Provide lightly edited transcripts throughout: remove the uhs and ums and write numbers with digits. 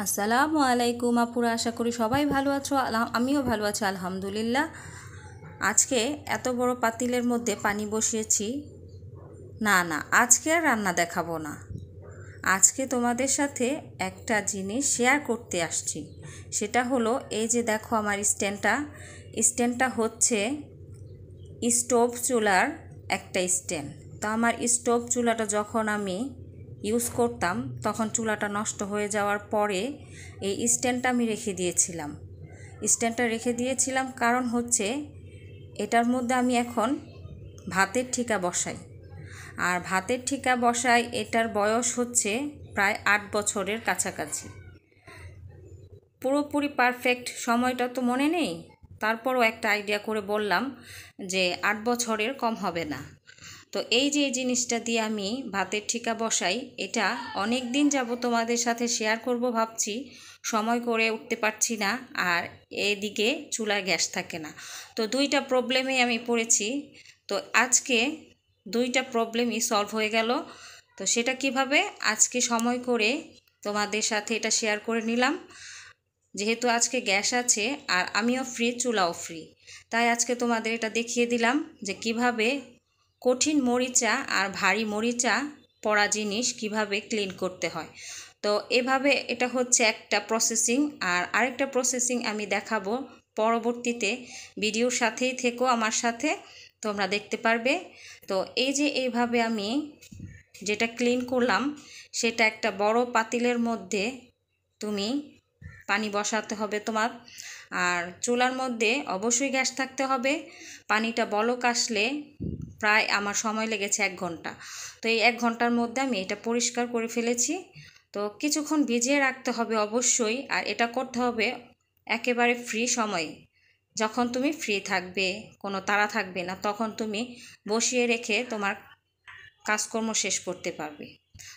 আসসালামু আলাইকুম আপুরা, আশা করি সবাই ভালো আছো। আমিও ভালো আছি আলহামদুলিল্লাহ। আজকে এত বড় পাতিলের মধ্যে পানি বসিয়েছি। না, আজকে আর রান্না দেখাবো না। আজকে তোমাদের সাথে একটা জিনিস শেয়ার করতে আসছি। সেটা হলো এই যে দেখো আমার স্ট্যান্ডটা হচ্ছে স্টোভ চুলার একটা স্ট্যান্ড। তো আমার স্টোভ চুলাটা যখন আমি ইউজ করতাম তখন চুলাটা নষ্ট হয়ে যাওয়ার পরে এই স্ট্যান্ডটা আমি রেখে দিয়েছিলাম কারণ হচ্ছে এটার মধ্যে আমি এখন ভাতের ঠিকা বসাই। আর ভাতের ঠিকা বসাই, এটার বয়স হচ্ছে প্রায় 8 বছরের কাছাকাছি। পুরোপুরি পারফেক্ট সময়টা তো মনে নেই, তারপরও একটা আইডিয়া করে বললাম যে 8 বছরের কম হবে না। তো এই যে এই জিনিসটা দিয়ে আমি ভাতের ঠিকা বসাই, এটা অনেক দিন যাব তোমাদের সাথে শেয়ার করব ভাবছি, সময় করে উঠতে পারছি না। আর এদিকে চুলায় গ্যাস থাকে না। তো দুইটা প্রবলেমে আমি পড়েছি। তো আজকে দুইটা প্রবলেমই সলভ হয়ে গেল। তো সেটা কিভাবে আজকে সময় করে তোমাদের সাথে এটা শেয়ার করে নিলাম। যেহেতু আজকে গ্যাস আছে আর আমিও ফ্রি, চুলাও ফ্রি, তাই আজকে তোমাদের এটা দেখিয়ে দিলাম যে কিভাবে কঠিন মরিচা আর ভারী মরিচা পড়া জিনিস কিভাবে ক্লিন করতে হয়। তো এভাবে এটা হচ্ছে একটা প্রসেসিং। আর আরেকটা প্রসেসিং আমি দেখাবো পরবর্তীতে। ভিডিওর সাথেই থেকো আমার সাথে, তোমরা দেখতে পারবে। তো এই যে এইভাবে আমি যেটা ক্লিন করলাম, সেটা একটা বড় পাতিলের মধ্যে তুমি পানি বসাতে হবে তোমার। আর চুলার মধ্যে অবশ্যই গ্যাস থাকতে হবে। পানিটা বলক আসলে প্রায় আমার সময় লেগেছে 1 ঘন্টা। তো এই 1 ঘন্টার মধ্যে আমি এটা পরিষ্কার করে ফেলেছি। তো কিছুক্ষণ ভিজিয়ে রাখতে হবে অবশ্যই। আর এটা করতে হবে একেবারে ফ্রি সময়ে, যখন তুমি ফ্রি থাকবে, কোনো তাড়া থাকবে না, তখন তুমি বসিয়ে রেখে তোমার কাজকর্ম শেষ করতে পারবে।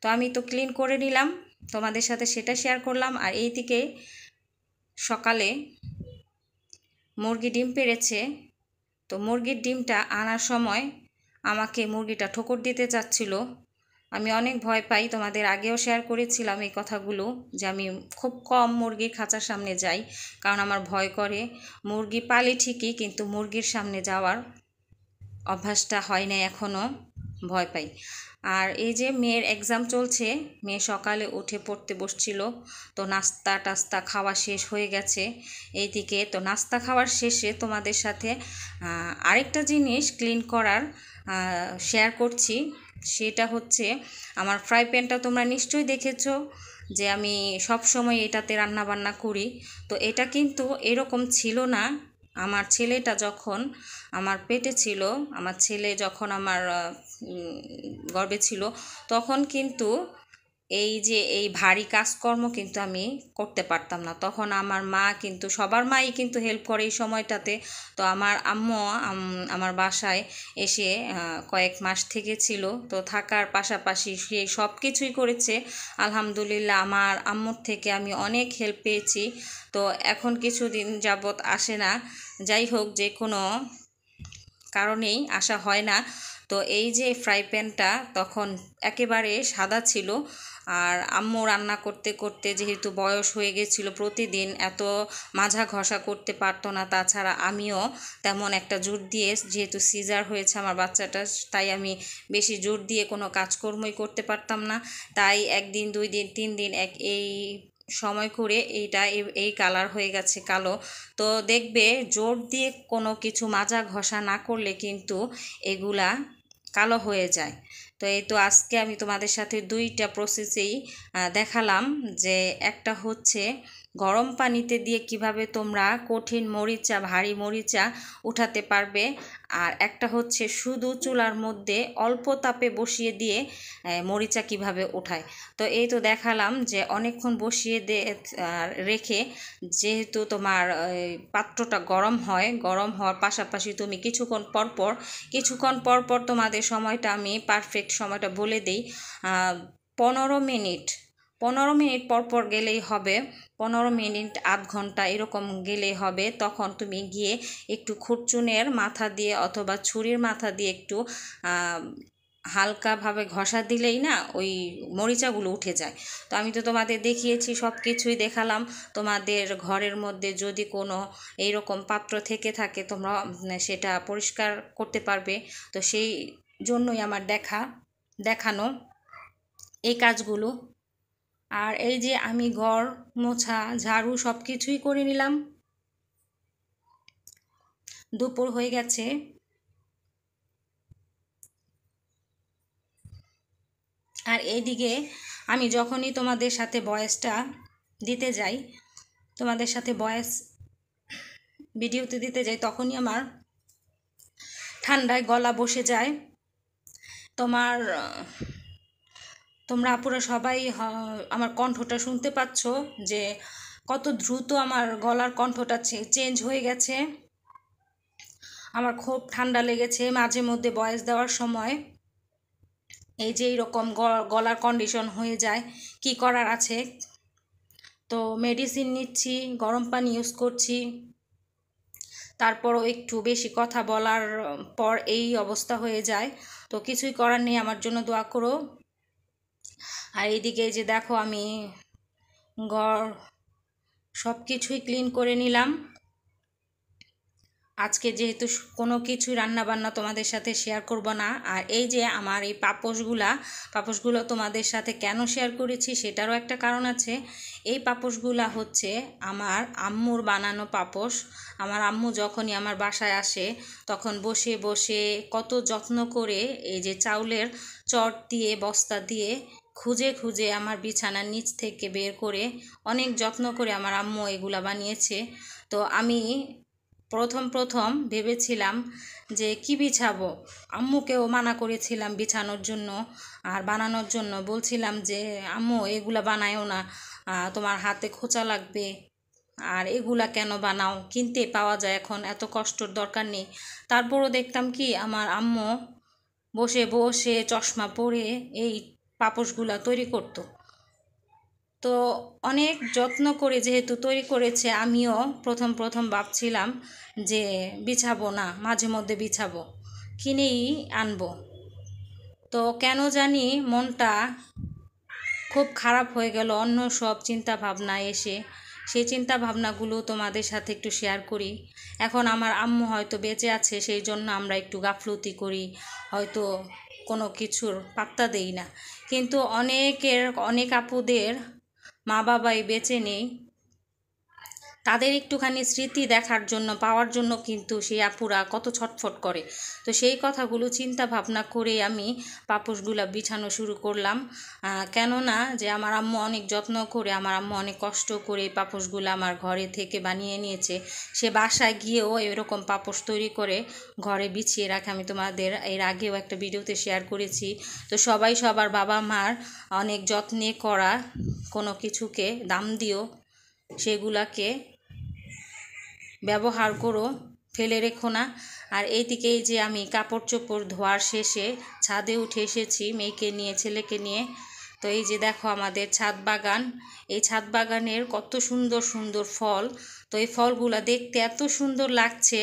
তো আমি তো ক্লিন করে নিলাম, তোমাদের সাথে সেটা শেয়ার করলাম। আর এই দিকে সকালে মুরগি ডিম পেড়েছে। তো মুরগির ডিমটা আনার সময় আমাকে মুরগিটা ঠোকর দিতে চাচ্ছিল। আমি অনেক ভয় পাই, তোমাদের আগেও শেয়ার করেছিলাম এই কথাগুলো, যে আমি খুব কম মুরগির খাঁচার সামনে যাই, কারণ আমার ভয় করে। মুরগি পালি ঠিকই, কিন্তু মুরগির সামনে যাওয়ার অভ্যাসটা হয় না এখনও, ভয় পাই। আর এই যে মেয়ের এক্সাম চলছে, মেয়ে সকালে উঠে পড়তে বসছিল। তো নাস্তা টাস্তা খাওয়া শেষ হয়ে গেছে এইদিকে। তো নাস্তা খাওয়ার শেষে তোমাদের সাথে আরেকটা জিনিস ক্লিন করার শেয়ার করছি। সেটা হচ্ছে আমার ফ্রাই প্যানটা তোমরা নিশ্চয়ই দেখেছো যে আমি সব সময় এটাতে রান্না বান্না করি। তো এটা কিন্তু এরকম ছিল না। আমার ছেলেটা যখন আমার পেটে ছিল, আমার ছেলে যখন আমার গর্ভে ছিল, তখন কিন্তু এই যে এই ভারী কাজকর্ম কিন্তু আমি করতে পারতাম না। তখন আমার মা, কিন্তু সবার মাই কিন্তু হেল্প করে এই সময়টাতে। তো আমার আম্মু আমার বাসায় এসে কয়েক মাস থেকেছিল। তো থাকার পাশাপাশি সে সব কিছুই করেছে। আলহামদুলিল্লাহ আমার আম্মুর থেকে আমি অনেক হেল্প পেয়েছি। তো এখন কিছুদিন যাবৎ আসে না, যাই হোক, যে কোনো কারণেই আসা হয় না। তো এই যে ফ্রাই প্যানটা তখন একেবারে সাদা ছিল। আর আম্মু রান্না করতে করতে যেহেতু বয়স হয়ে গেছিল, প্রতিদিন এত মাজা ঘষা করতে পারতো না। তাছাড়া আমিও তেমন একটা জোর দিয়ে, যেহেতু সিজার হয়েছে আমার বাচ্চাটা, তাই আমি বেশি জোর দিয়ে কোনো কাজকর্মই করতে পারতাম না। তাই 1 দিন 2 দিন 3 দিন এই সময় করে এইটা এই কালার হয়ে গেছে, কালো। তো দেখবে জোর দিয়ে কোনো কিছু মাজা ঘষা না করলে কিন্তু এগুলা কালো হয়ে যায়। তো এই তো আজকে আমি তোমাদের সাথে 2টা প্রসেসেই দেখালাম, যে একটা হচ্ছে গরম পানিতে দিয়ে কিভাবে তোমরা কঠিন মরিচা, ভারী মরিচা উঠাতে পারবে। আর একটা হচ্ছে শুধু চুলার মধ্যে অল্প তাপে বসিয়ে দিয়ে মরিচা কিভাবে উঠায়। তো এই তো দেখালাম যে অনেকক্ষণ বসিয়ে রেখে, যেহেতু তোমার পাত্রটা গরম হয়, গরম হওয়ার পাশাপাশি তুমি কিছুক্ষণ পর তোমাদের সময়টা আমি পারফেক্ট সময়টা বলে দিই। 15 মিনিট পর গেলেই হবে। 15 মিনিট, আধ ঘন্টা এরকম গেলেই হবে। তখন তুমি গিয়ে একটু খুরচুনের মাথা দিয়ে অথবা ছুরির মাথা দিয়ে একটু হালকাভাবে ঘষা দিলেই না ওই মরিচাগুলো উঠে যায়। তো আমি তো তোমাদের দেখিয়েছি, সব কিছুই দেখালাম। তোমাদের ঘরের মধ্যে যদি কোনো এইরকম পাত্র থেকে থাকে তোমরা সেটা পরিষ্কার করতে পারবে। তো সেই জন্যই আমার দেখানো এই কাজগুলো। আর এই যে আমি ঘর মোছা ঝাড়ু সব কিছুই করে নিলাম। দুপুর হয়ে গেছে। আর এইদিকে আমি যখনই তোমাদের সাথে ভয়েসটা দিতে যাই, তোমাদের সাথে ভয়েস ভিডিওতে দিতে যাই, তখনই আমার ঠান্ডায় গলা বসে যায়। তোমরা আপুরা সবাই আমার কণ্ঠটা শুনতে পাচ্ছ যে কত দ্রুত আমার গলার কণ্ঠটা চেঞ্জ হয়ে গেছে। আমার খুব ঠান্ডা লেগেছে মাঝে মধ্যে ভয়েস দেওয়ার সময়। এই যে এইরকম গলার কন্ডিশন হয়ে যায়, কি করার আছে। তো মেডিসিন নিচ্ছি, গরম পানি ইউজ করছি, তারপরও একটু বেশি কথা বলার পর এই অবস্থা হয়ে যায়। তো কিছুই করার নেই, আমার জন্য দোয়া করো। আর এইদিকে যে দেখো আমি ঘর সব কিছুই ক্লিন করে নিলাম। আজকে যেহেতু কোনো কিছু রান্নাবান্না তোমাদের সাথে শেয়ার করব না। আর এই যে আমার এই পাপোশগুলো তোমাদের সাথে কেন শেয়ার করেছি সেটারও একটা কারণ আছে। এই পাপোশগুলা হচ্ছে আমার আম্মুর বানানো পাপোশ। আমার আম্মু যখনই আমার বাসায় আসে তখন বসে বসে কত যত্ন করে এই যে চাউলের চট দিয়ে বস্তা দিয়ে খুঁজে খুঁজে আমার বিছানার নিচ থেকে বের করে অনেক যত্ন করে আমার আম্মু এগুলা বানিয়েছে। তো আমি প্রথম ভেবেছিলাম যে কি বিছাবো, আম্মুকেও মানা করেছিলাম বিছানোর জন্য আর বানানোর জন্য। বলছিলাম যে আম্মু এগুলা বানায়ও না, তোমার হাতে খোঁচা লাগবে, আর এগুলা কেন বানাও, কিনতে পাওয়া যায় এখন, এত কষ্টর দরকার নেই। তারপরও দেখতাম কি আমার আম্মু বসে বসে চশমা পরে এই পাপোশগুলা তৈরি করতো। তো অনেক যত্ন করে যেহেতু তৈরি করেছে, আমিও প্রথম ভাবছিলাম যে বিছাবো না, মাঝে মধ্যে বিছাবো, কিনেই আনবো। তো কেন জানি মনটা খুব খারাপ হয়ে গেল অন্য সব চিন্তা ভাবনা এসে। সেই চিন্তা ভাবনাগুলো তোমাদের সাথে একটু শেয়ার করি। এখন আমার আম্মু হয়তো বেঁচে আছে, সেই জন্য আমরা একটু গাফলতি করি, হয়তো কোনো কিছুর পাত্তা দেই না। কিন্তু অনেক আপুদের মা বাবাই বেঁচে নেই, তাদের একটুখানি স্মৃতি দেখার জন্য পাওয়ার জন্য কিন্তু সেই আপুরা কত ছটফট করে। তো সেই কথাগুলো চিন্তা ভাবনা করে আমি পাপোশগুলা বিছানো শুরু করলাম। কেননা যে আমার আম্মু অনেক যত্ন করে, আমার আম্মু অনেক কষ্ট করে এই পাপোশগুলো আমার ঘরে থেকে বানিয়ে নিয়েছে। সে বাসায় গিয়েও এরকম পাপোশ তৈরি করে ঘরে বিছিয়ে রাখে। আমি তোমাদের এর আগেও একটা ভিডিওতে শেয়ার করেছি। তো সবাই সবার বাবা মার অনেক যত্নে করা কোনো কিছুকে দাম দিও, সেগুলাকে ব্যবহার করো, ফেলে রেখো না। আর এইদিকেই যে আমি কাপড় চোপড় ধোয়ার শেষে ছাদে উঠে এসেছি মেয়েকে নিয়ে, ছেলেকে নিয়ে। তো এই যে দেখো আমাদের ছাদ বাগান, এই ছাদ বাগানের কত সুন্দর সুন্দর ফল। তো এই ফলগুলো দেখতে এত সুন্দর লাগছে,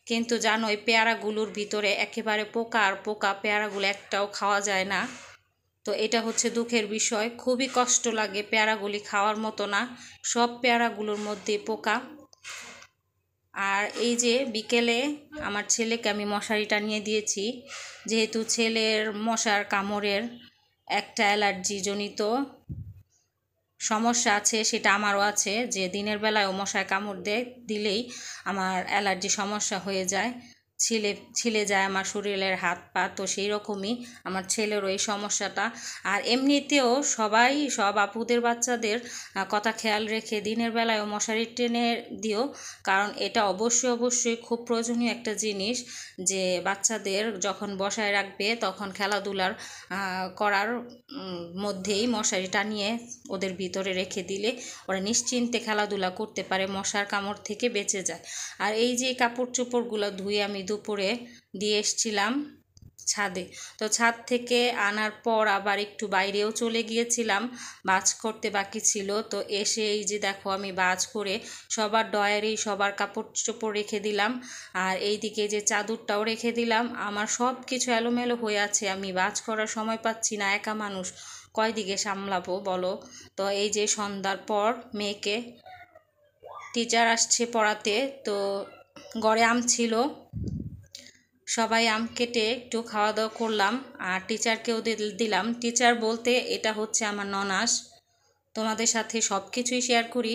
কিন্তু জানো এই পেয়ারাগুলোর ভিতরে একেবারে পোকা আর পোকা, পেয়ারাগুলো একটাও খাওয়া যায় না। তো এটা হচ্ছে দুঃখের বিষয়, খুবই কষ্ট লাগে, পেয়ারাগুলি খাওয়ার মতো না, সব পেয়ারাগুলোর মধ্যে পোকা। আর এই যে বিকেলে আমার ছেলেকে আমি মশারি টানিয়ে দিয়েছি, যেহেতু ছেলের মশার কামড়ের একটা অ্যালার্জি জনিত সমস্যা আছে, সেটা আমারও আছে, যে দিনের বেলায়ও মশায় কামড় দিলেই আমার অ্যালার্জি সমস্যা হয়ে যায়, ছিলে যায় আমার শরীরের হাত পা। তো সেই রকমই আমার ছেলেরও এই সমস্যাটা। আর এমনিতেও সব আপুদের বাচ্চাদের কথা খেয়াল রেখে দিনের বেলায়ও মশারি টেনে দিও, কারণ এটা অবশ্যই খুব প্রয়োজনীয় একটা জিনিস, যে বাচ্চাদের যখন বসায় রাখবে তখন খেলাধুলার করার মধ্যেই মশারি টানিয়ে ওদের ভিতরে রেখে দিলে ওরা নিশ্চিন্তে খেলাধুলা করতে পারে, মশার কামড় থেকে বেঁচে যায়। আর এই যে কাপড় চোপড়গুলো ধুয়ে আমি দুপুরে দিয়ে এসছিলাম ছাদে। তো ছাদ থেকে আনার পর আবার একটু বাইরেও চলে গিয়েছিলাম, ভাঁজ করতে বাকি ছিল। তো এসে এই যে দেখো আমি ভাঁজ করে সবার ডয়ারেই সবার কাপড় চোপড় রেখে দিলাম, আর এইদিকে যে চাদরটাও রেখে দিলাম। আমার সব কিছু এলোমেলো হয়ে আছে, আমি ভাঁজ করার সময় পাচ্ছি না, একা মানুষ কয় দিকে সামলাবো বলো। তো এই যে সন্ধ্যার পর মেয়েকে টিচার আসছে পড়াতে, তো ঘরে আম ছিল, সবাই আম কেটে একটু খাওয়া দাওয়া করলাম আর টিচারকেও দিলাম। টিচার বলতে এটা হচ্ছে আমার ননাস, তোমাদের সাথে সব কিছুই শেয়ার করি।